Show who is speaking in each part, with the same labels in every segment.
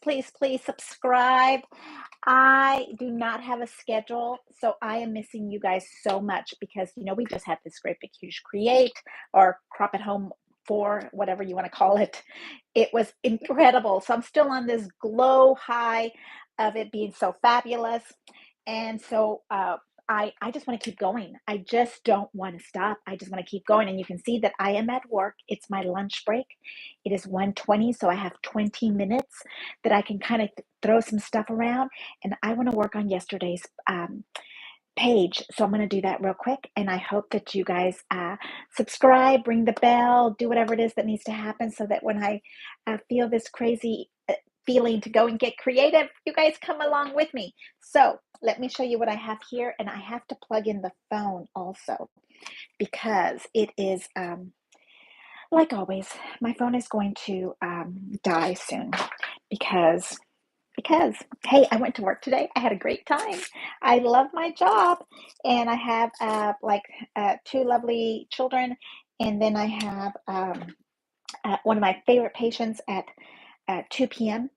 Speaker 1: please subscribe. I do not have a schedule, so I am missing you guys so much because, we just had this great big huge create or crop at home for whatever you want to call it. It was incredible. So I'm still on this glow high of it being so fabulous. And so I just want to keep going. I just don't want to stop. I just want to keep going. And you can see that I am at work. It's my lunch break. It is 1:20, so I have 20 minutes that I can kind of throw some stuff around. And I want to work on yesterday's page. So I'm going to do that real quick. And I hope that you guys subscribe, ring the bell, do whatever it is that needs to happen so that when I feel this crazy feeling to go and get creative, you guys come along with me. So let me show you what I have here. And I have to plug in the phone also because it is, like always, my phone is going to die soon because hey, I went to work today. I had a great time. I love my job, and I have two lovely children, and then I have one of my favorite patients at 2 p.m.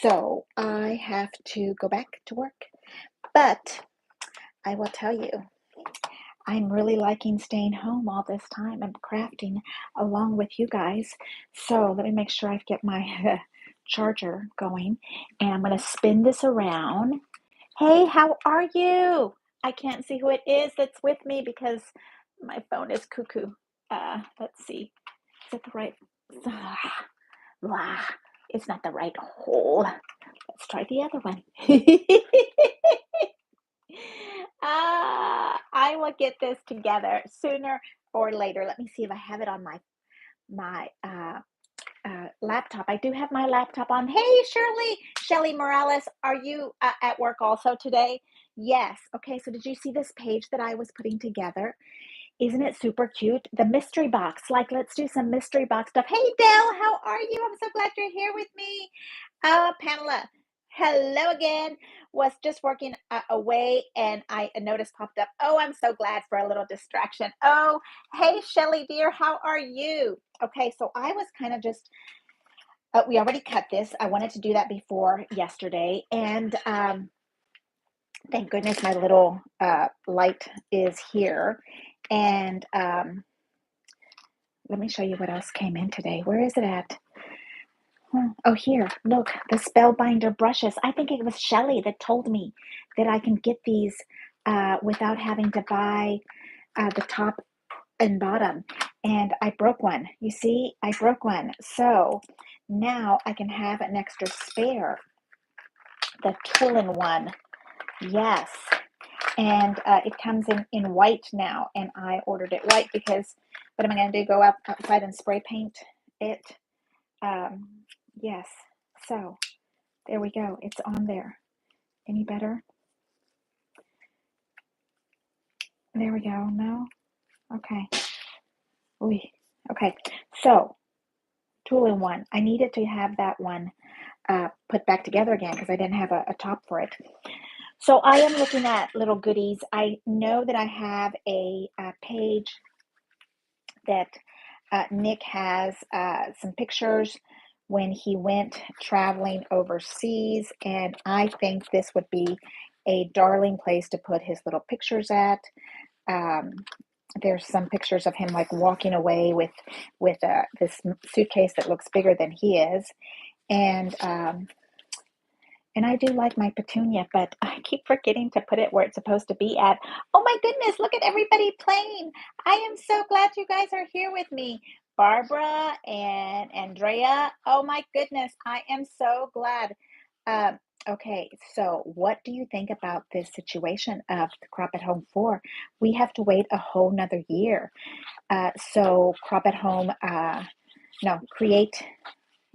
Speaker 1: So I have to go back to work, but I will tell you, I'm really liking staying home all this time and crafting along with you guys. So let me make sure I get my charger going, and I'm going to spin this around. Hey, how are you? I can't see who it is that's with me because my phone is cuckoo. Let's see. Is it the right? It's not the right hole. Let's try the other one. I will get this together sooner or later. Let me see if I have it on my laptop. I do have my laptop on. Hey, Shelly Morales, are you at work also today? Yes. Okay, so did you see this page that I was putting together? Isn't it super cute? The mystery box. Let's do some mystery box stuff. Hey, Dell, how are you? I'm so glad you're here with me. Pamela, hello again. Was just working away and a notice popped up. Oh, I'm so glad for a little distraction. Oh, hey, Shelly dear, how are you? Okay, so I was kind of just, we already cut this. I wanted to do that before yesterday. And thank goodness my little light is here. And let me show you what else came in today. Where is it at? Oh, here, look, the Spellbinder brushes. I think it was Shelly that told me that I can get these without having to buy the top and bottom. And I broke one. You see, I broke one. So now I can have an extra spare. The two-in-one. Yes. And it comes in white now. And I ordered it white because what am I going to do? Go outside and spray paint it? Yes. So there we go. It's on there. Any better? There we go. No? Okay. Ooh. Okay. So, two-in-one. I needed to have that one put back together again because I didn't have a top for it. So I am looking at little goodies. I know that I have a page that Nick has some pictures when he went traveling overseas, and I think this would be a darling place to put his little pictures at. There's some pictures of him walking away with this suitcase that looks bigger than he is, and I do like my petunia, but I keep forgetting to put it where it's supposed to be at. Oh my goodness, look at everybody playing. I am so glad you guys are here with me. Barbara and Andrea. Oh my goodness, I am so glad. Okay, so what do you think about this situation of the Crop at Home 4? We have to wait a whole nother year. So Crop at Home, Create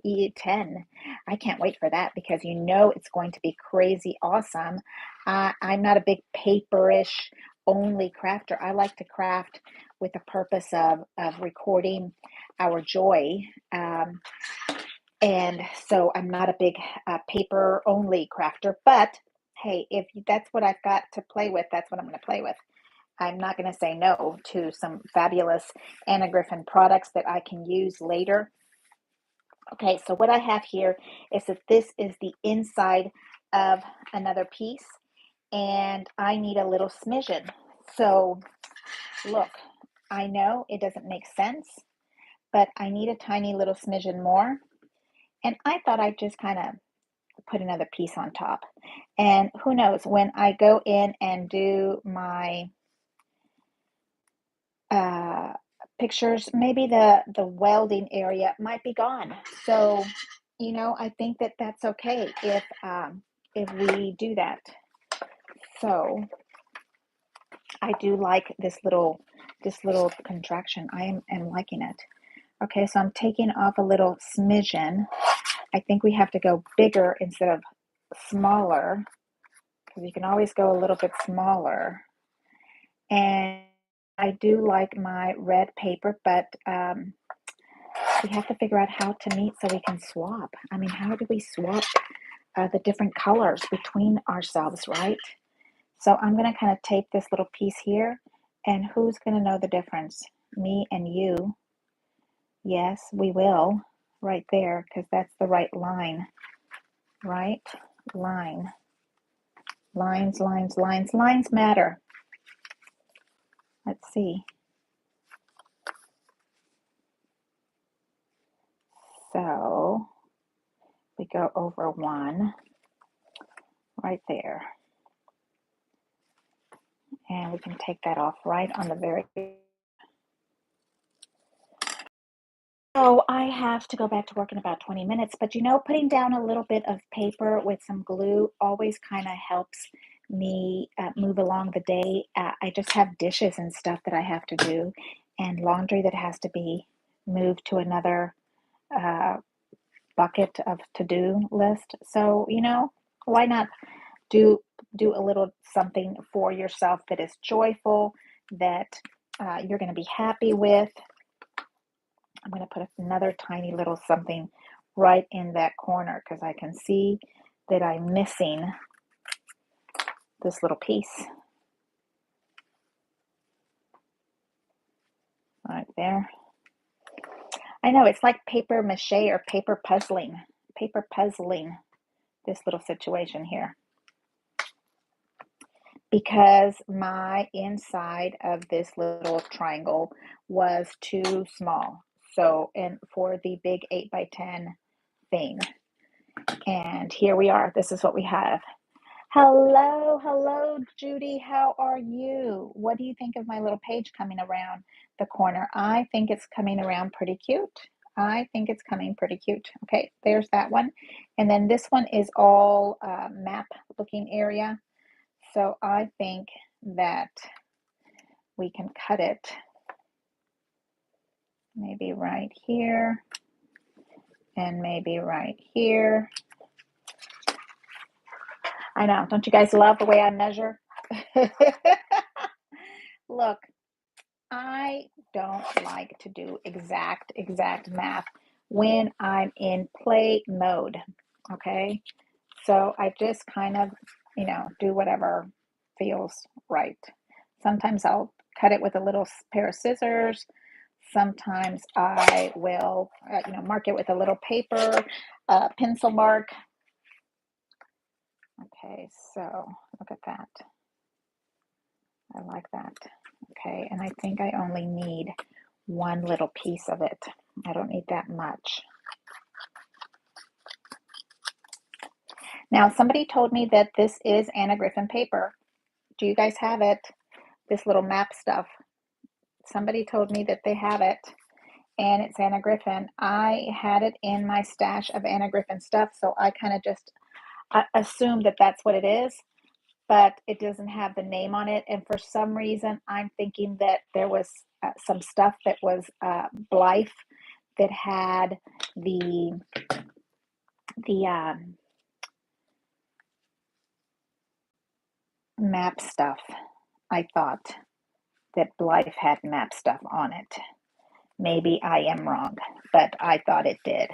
Speaker 1: E10. I can't wait for that because it's going to be crazy awesome. I'm not a big paperish only crafter. I like to craft with the purpose of recording our joy. And so I'm not a big paper only crafter, but hey, if that's what I've got to play with, that's what I'm going to play with. I'm not going to say no to some fabulous Anna Griffin products that I can use later. Okay, so what I have here is that this is the inside of another piece, and I need a little smidgen. So look, I know it doesn't make sense, but I need a tiny little smidgen more. And I thought I'd just kind of put another piece on top. And who knows, when I go in and do my uh, pictures, maybe the welding area might be gone. So, you know, I think that that's okay if we do that. So I do like this little contraction. I am liking it. Okay, so I'm taking off a little smidgen. I think we have to go bigger instead of smaller, because you can always go a little bit smaller. And I do like my red paper, but we have to figure out how to meet so we can swap. I mean, how do we swap the different colors between ourselves, right? So I'm going to kind of take this little piece here, and who's going to know the difference? Me and you. Yes, we will, right there, because that's the right line, right? Line. Lines, lines, lines. Lines matter. Let's see. So we go over one right there. And we can take that off right on the very. So I have to go back to work in about 20 minutes, but you know, putting down a little bit of paper with some glue always kind of helps me move along the day. I just have dishes and stuff that I have to do, and laundry that has to be moved to another uh, bucket of to-do list. So, you know, why not do a little something for yourself that is joyful, that you're going to be happy with. I'm going to put another tiny little something right in that corner because I can see that I'm missing this little piece right there. I know it's like paper mache or paper puzzling, this little situation here, because my inside of this little triangle was too small. So, and for the big 8x10 thing. And here we are. This is what we have. Hello, hello, Judy. How are you? What do you think of my little page coming around the corner? I think it's coming around pretty cute. I think it's coming pretty cute. Okay, there's that one. And then this one is all map looking area. So I think that we can cut it maybe right here and maybe right here. I know. Don't you guys love the way I measure? Look, I don't like to do exact math when I'm in play mode. Okay. So I just kind of, you know, do whatever feels right. Sometimes I'll cut it with a little pair of scissors. Sometimes I will, you know, mark it with a little paper, pencil mark. Okay, so look at that. I like that. Okay, and I think I only need one little piece of it. I don't need that much. Now, somebody told me that this is Anna Griffin paper. Do you guys have it? This little map stuff. Somebody told me that they have it, and it's Anna Griffin. I had it in my stash of Anna Griffin stuff, so I kind of just assumed that that's what it is, but it doesn't have the name on it. And for some reason, I'm thinking that there was some stuff that was Blythe that had the map stuff. I thought that Blythe had map stuff on it. Maybe I am wrong, but I thought it did.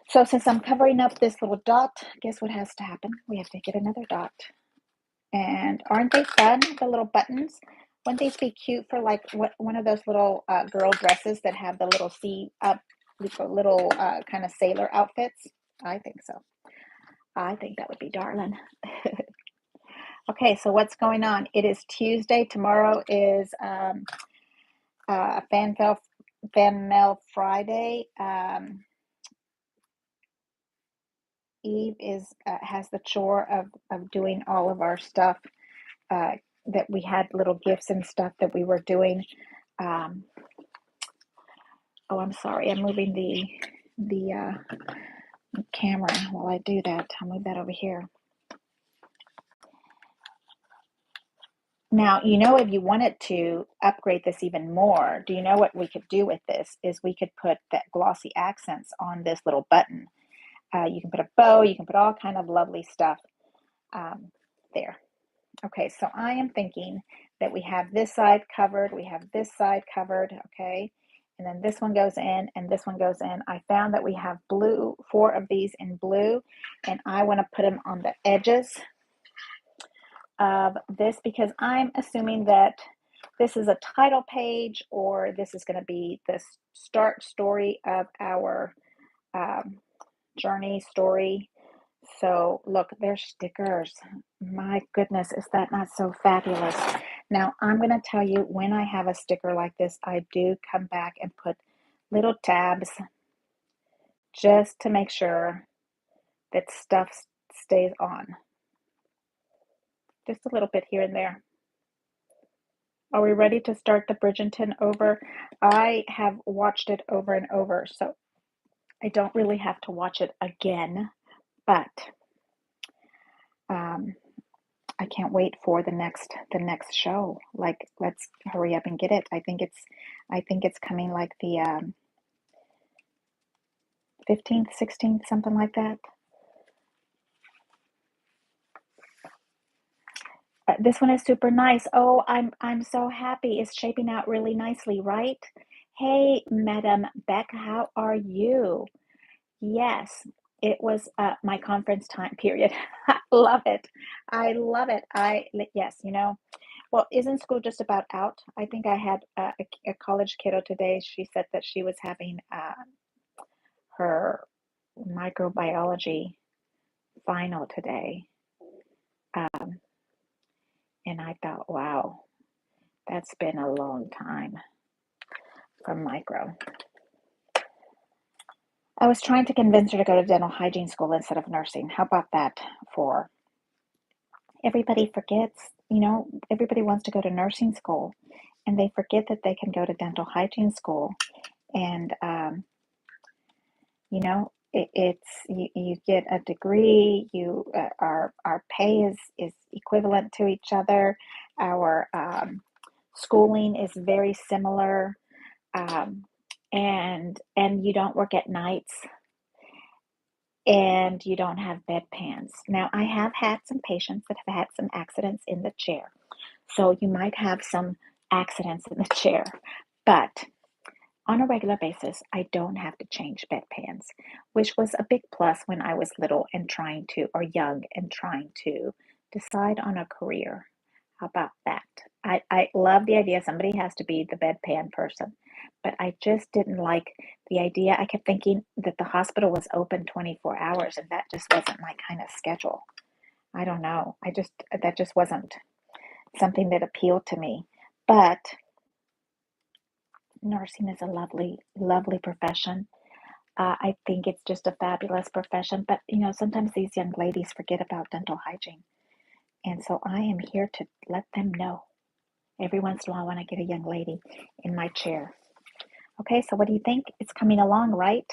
Speaker 1: So since I'm covering up this little dot, guess what has to happen? We have to get another dot. And aren't they fun, the little buttons? Wouldn't these be cute for like one of those little girl dresses that have the little C up little kind of sailor outfits. I think so. I think that would be darling. Okay, so what's going on? It is Tuesday. Tomorrow is Fan Mail Friday. Eve has the chore of doing all of our stuff that we had, little gifts and stuff that we were doing. Oh, I'm sorry. I'm moving the camera while I do that. I'll move that over here. Now, if you wanted to upgrade this even more, do you know what we could do with this? Is we could put that glossy accents on this little button. You can put a bow, you can put all kind of lovely stuff there. Okay, so I am thinking that we have this side covered, we have this side covered, okay? And then this one goes in and this one goes in. I found that we have blue, 4 of these in blue, and I want to put them on the edges of this because I'm assuming that this is a title page or this is going to be the start story of our journey story. So look, there's stickers. My goodness, is that not so fabulous? Now, I'm going to tell you, when I have a sticker like this, I do come back and put little tabs just to make sure that stuff stays on. Just a little bit here and there. Are we ready to start the Bridgerton over? I have watched it over and over, so I don't really have to watch it again, but I can't wait for the next show. Like, let's hurry up and get it. I think it's coming like the 15th, 16th, something like that. This one is super nice. Oh, I'm so happy. It's shaping out really nicely, right? Hey, Madam Beck, how are you? Yes, it was my conference time period. I love it. I love it. Yes, well, isn't school just about out? I think I had a college kiddo today. She said that she was having her microbiology final today. And I thought, wow, that's been a long time from micro. I was trying to convince her to go to dental hygiene school instead of nursing. How about that? For everybody forgets, everybody wants to go to nursing school and they forget that they can go to dental hygiene school. And, it's you get a degree. Our pay is equivalent to each other. Our schooling is very similar, and you don't work at nights, and you don't have bedpans. Now, I have had some patients that have had some accidents in the chair, so you might have some accidents in the chair, but on a regular basis, I don't have to change bedpans, which was a big plus when I was little and young and trying to decide on a career. How about that? I love the idea somebody has to be the bedpan person, but I just didn't like the idea. I kept thinking that the hospital was open 24 hours, and that just wasn't my kind of schedule. I don't know. That just wasn't something that appealed to me. But nursing is a lovely, lovely profession. I think it's just a fabulous profession. But, sometimes these young ladies forget about dental hygiene. And so I am here to let them know. Every once in a while when I get a young lady in my chair. Okay, so what do you think? It's coming along, right?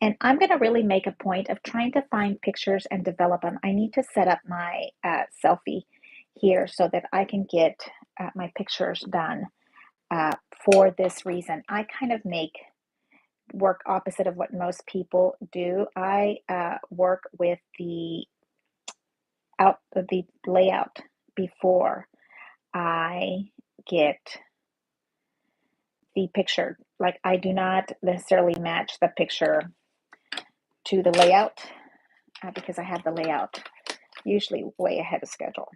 Speaker 1: And I'm going to really make a point of trying to find pictures and develop them. I need to set up my selfie here so that I can get my pictures done for this reason. I kind of work opposite of what most people do. I work with the layout before I get the picture. Like, I do not necessarily match the picture to the layout because I have the layout usually way ahead of schedule.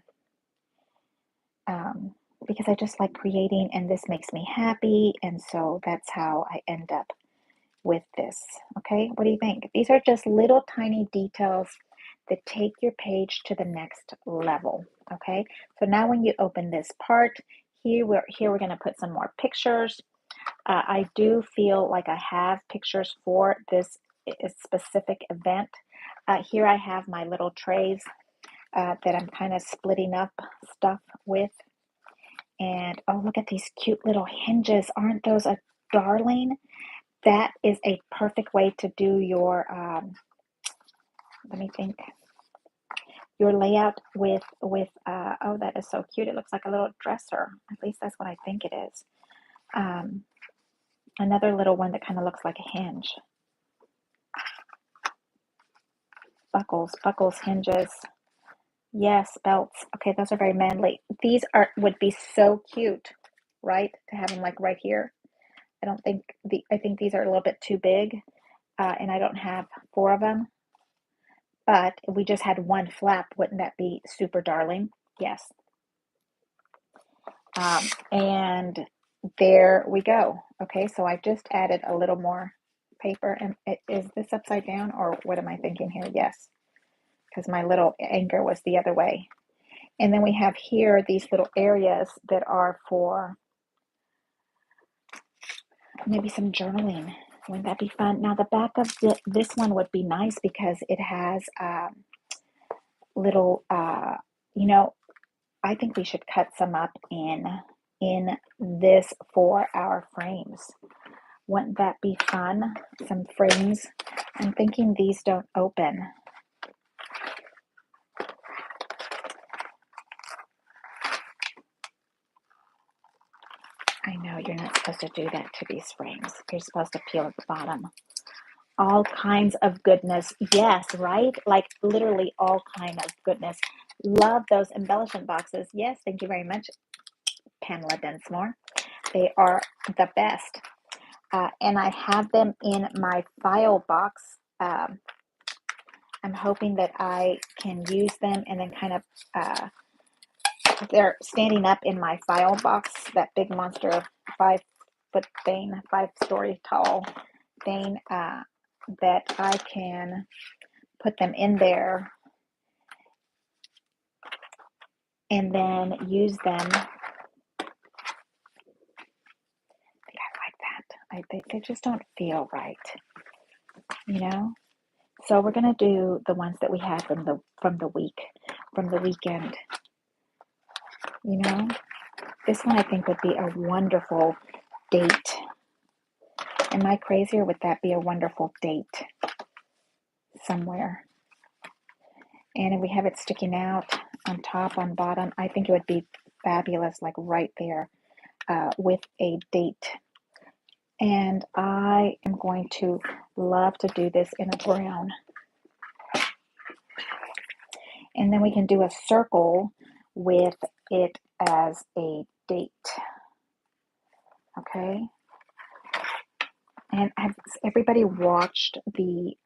Speaker 1: Because I just like creating, and this makes me happy, and so that's how I end up with this. Okay, what do you think? These are just little tiny details that take your page to the next level. Okay, so now when you open this part, here we're going to put some more pictures. I do feel like I have pictures for this specific event. Here I have my little trays that I'm kind of splitting up stuff with. And oh, look at these cute little hinges. Aren't those a darling? That is a perfect way to do your, let me think, your layout with oh, that is so cute. It looks like a little dresser. At least that's what I think it is. Another little one that kind of looks like a hinge. Buckles, hinges. Yes, belts. Okay, those are very manly. These would be so cute, right? To have them like right here. I think these are a little bit too big, and I don't have 4 of them. But if we just had one flap, wouldn't that be super darling? Yes. And there we go. Okay, so I just added a little more paper. And is this upside down, or what am I thinking here? Yes, because my little anchor was the other way. And then we have here these little areas that are for maybe some journaling. Wouldn't that be fun? Now the back of this one would be nice because it has little, I think we should cut some up in this for our frames. Wouldn't that be fun? Some frames. I'm thinking these don't open. I know you're not supposed to do that to these frames. You're supposed to peel at the bottom. All kinds of goodness. Yes, right? Like literally all kind of goodness. Love those embellishment boxes. Yes, thank you very much, Pamela Densmore. They are the best. And I have them in my file box. I'm hoping that I can use them and then kind of, they're standing up in my file box, that big monster 5-foot thing, 5-story tall thing, that I can put them in there and then use them. They just don't feel right, you know? So we're gonna do the ones that we had from the weekend. You know, this one I think would be a wonderful date. Am I crazy, or would that be a wonderful date somewhere? And if we have it sticking out on top, on bottom, I think it would be fabulous, like right there with a date. And I am going to love to do this in a brown. And then we can do a circle with it as a date. Okay. And has everybody watched the,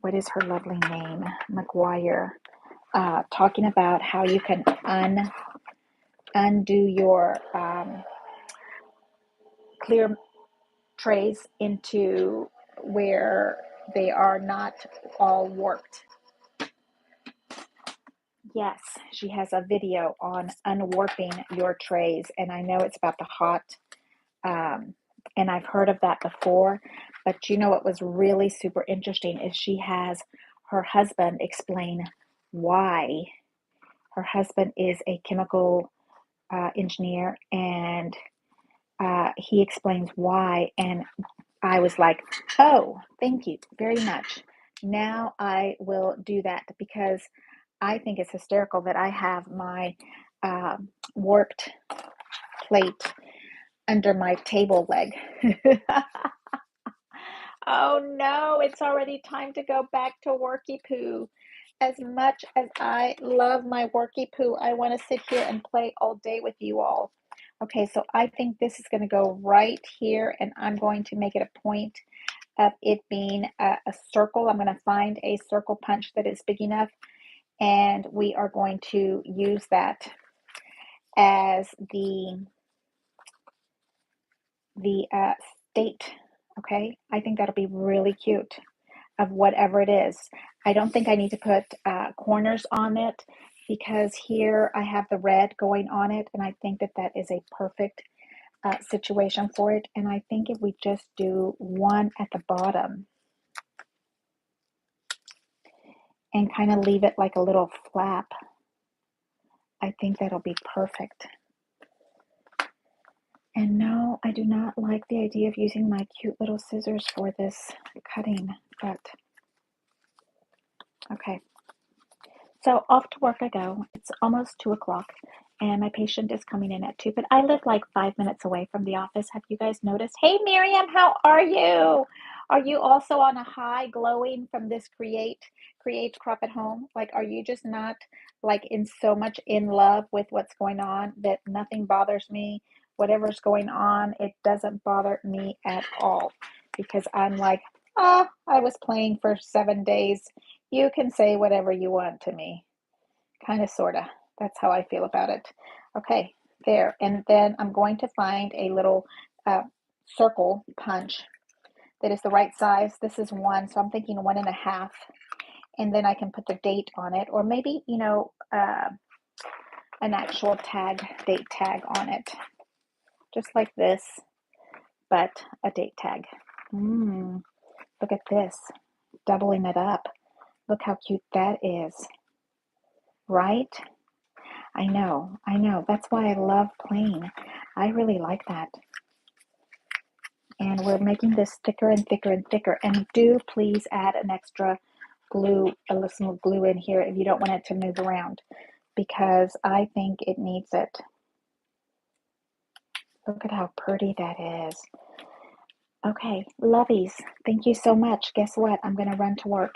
Speaker 1: what is her lovely name? McGuire, talking about how you can undo your clear trays into where they are not all warped. Yes, she has a video on unwarping your trays, and I know it's about the hot, and I've heard of that before, but you know what was really super interesting is she has her husband explain why. Her husband is a chemical engineer, and he explains why, and I was like, oh, thank you very much. Now I will do that because I think it's hysterical that I have my warped plate under my table leg. Oh no, it's already time to go back to worky poo. As much as I love my worky poo, I want to sit here and play all day with you all. Okay, so I think this is going to go right here, and I'm going to make it a point of it being a circle. I'm going to find a circle punch that is big enough, and we are going to use that as the date Okay, I think that'll be really cute of whatever it is. I don't think I need to put corners on it because here I have the red going on it, and I think that that is a perfect situation for it. And I think if we just do one at the bottom and kind of leave it like a little flap, I think that'll be perfect. And no, I do not like the idea of using my cute little scissors for this cutting, but okay. So off to work I go. It's almost 2 o'clock and my patient is coming in at 2, but I live like 5 minutes away from the office. Have you guys noticed? Hey, Miriam, how are you? Are you also on a high glowing from this create crop at home? Like, are you just not like in so much in love with what's going on that nothing bothers me? Whatever's going on, it doesn't bother me at all because I'm like, oh, I was playing for 7 days. You can say whatever you want to me. Kind of, sort of. That's how I feel about it. Okay, there. And then I'm going to find a little circle punch that is the right size. This is 1, so I'm thinking 1.5. And then I can put the date on it, or maybe, an actual date tag on it. Just like this, but a date tag. Look at this. Doubling it up. Look how cute that is. Right? I know. That's why I love playing. I really like that. And we're making this thicker and thicker and thicker. And do please add an extra glue, a little glue in here if you don't want it to move around, because I think it needs it. Look at how pretty that is. Okay, lovies, thank you so much. Guess what? I'm going to run to work,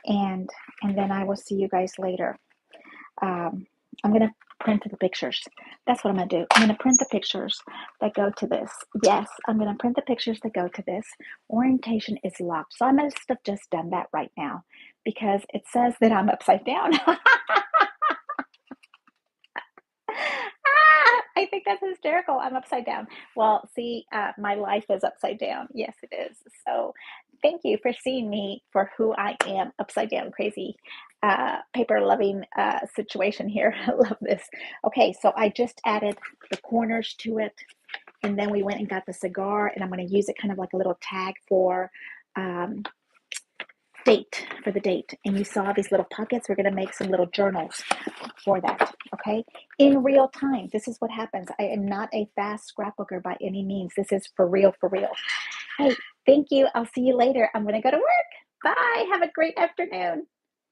Speaker 1: and then I will see you guys later. I'm going to print the pictures. That's what I'm going to do. I'm going to print the pictures that go to this. Yes, I'm going to print the pictures that go to this. Orientation is locked. So I must have just done that right now because it says that I'm upside down. I think that's hysterical. I'm upside down. Well, see, my life is upside down. Yes, it is. So thank you for seeing me for who I am, upside down, crazy, paper loving situation here. I love this. Okay, so I just added the corners to it, and then we went and got the cigar, and I'm going to use it kind of like a little tag for the date. And you saw these little pockets. We're going to make some little journals for that. Okay, in real time. This is what happens. I am not a fast scrapbooker by any means. This is for real, for real. Hey, thank you. I'll see you later. I'm going to go to work. Bye. Have a great afternoon.